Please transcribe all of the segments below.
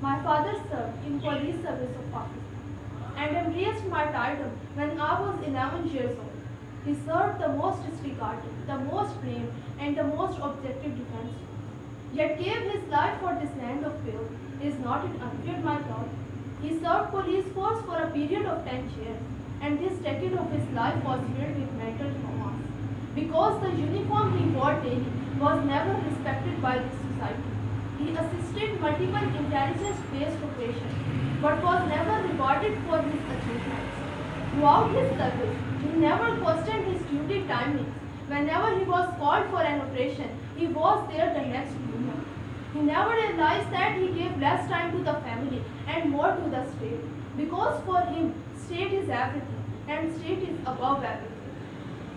My father served in police service of Pakistan and embraced martyrdom when I was 11 years old. He served the most disregarded, the most brave, and the most objective defense, yet gave his life for this land of pure. Is not it unfair, my lord? He served police force for a period of 10 years, and this decade of his life was filled with mental traumas, because the uniform he wore daily was never respected by this society. He assisted multiple intelligence-based operations, but was never rewarded for his achievements. Throughout his service, he never questioned his duty timings. Whenever he was called for an operation, he was there the next moment. He never realized that he gave less time to the family and more to the state, because for him, state is everything, and state is above everything.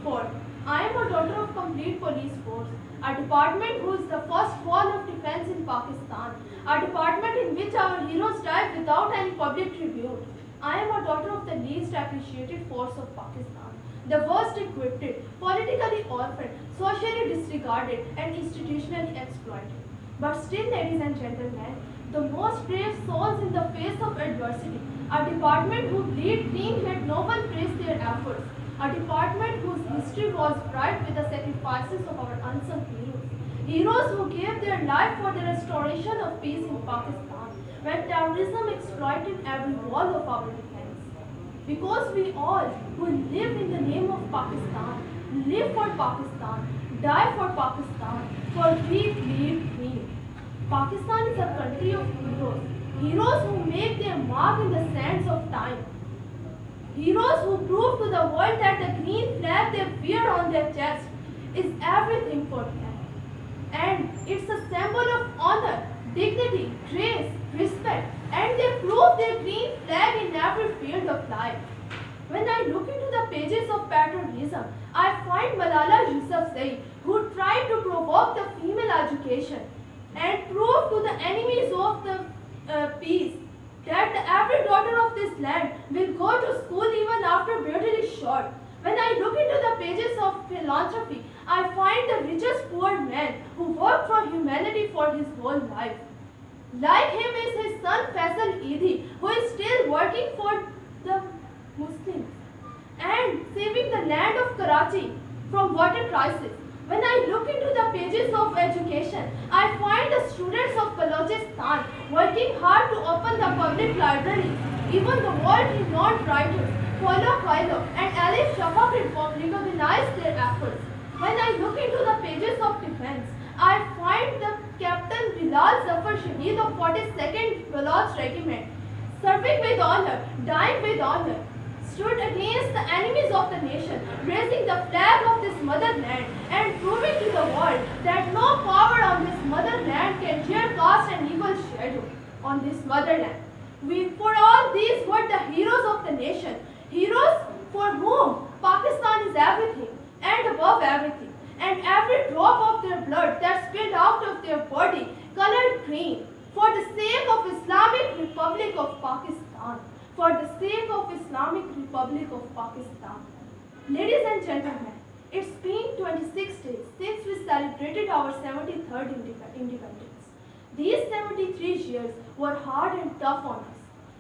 4. I am a daughter of complete police force, a department who is the first wall of defense in Pakistan, a department in which our heroes died without any public tribute. I am a daughter of the least appreciated force of Pakistan, the worst equipped, politically orphaned, socially disregarded, and institutionally exploited. But still, ladies and gentlemen, the most brave souls in the face of adversity, a department who bleed green yet no one praised their efforts, a department whose history was bright with the sacrifices of our unsung heroes. Heroes who gave their life for the restoration of peace in Pakistan when terrorism exploited every wall of our defense. Because we all who live in the name of Pakistan, live for Pakistan, die for Pakistan, for we bleed green. Pakistan is a country of heroes, heroes who make their mark in the sands of time. Heroes who prove to the world that the green flag they wear on their chest is everything for them. And it's a symbol of honor, dignity, grace, respect, and they prove their green flag in every field of life. When I look into the pages of patriotism, I find Malala Yousafzai, who tried to provoke the female education and prove to the enemies of the peace that every daughter of this land will go to school even after brutally shot. When I look into the pages of philanthropy, I find the richest poor man who worked for humanity for his whole life. Like him is his son Faisal Eidi, who is still working for the Muslims and saving the land of Karachi from water crisis. When I look into the pages of education, I find the students of Balochistan working hard to open the public libraries. Even the world-renowned writers Paulo Coelho and Alif Shafak recognize their efforts. When I look into the pages of defense, I find the Captain Bilal Zafar Shaheed of 42nd Baloch Regiment, serving with honor, dying with honor, stood against the enemies of the nation, raising the flag of this motherland and proving to the world that no power on this motherland can dare cast an evil shadow on this motherland. For all these were the heroes of the nation, heroes for whom Pakistan is everything and above everything, and every drop of their blood that spilled out of their body colored green for the sake of Islamic Republic of Pakistan. For the sake of Islamic Republic of Pakistan. Ladies and gentlemen, it's been 26 days since we celebrated our 73rd independence. These 73 years were hard and tough on us.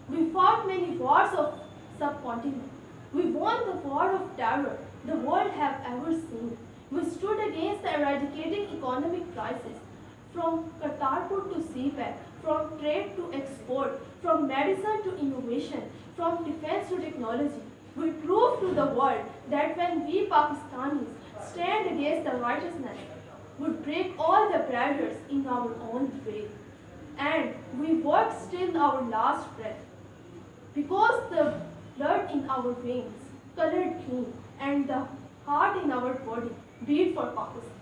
We fought many wars of subcontinent. We won the war of terror the world have ever seen. We stood against the eradicating economic crisis, from Kartarpur to CPEC, from trade to export, from medicine to innovation, from defense to technology. We proved to the world that when we Pakistanis stand against the righteousness, would break all the barriers in our own way. And we work till our last breath. Because the blood in our veins, colored green, and the heart in our body beat for Pakistan.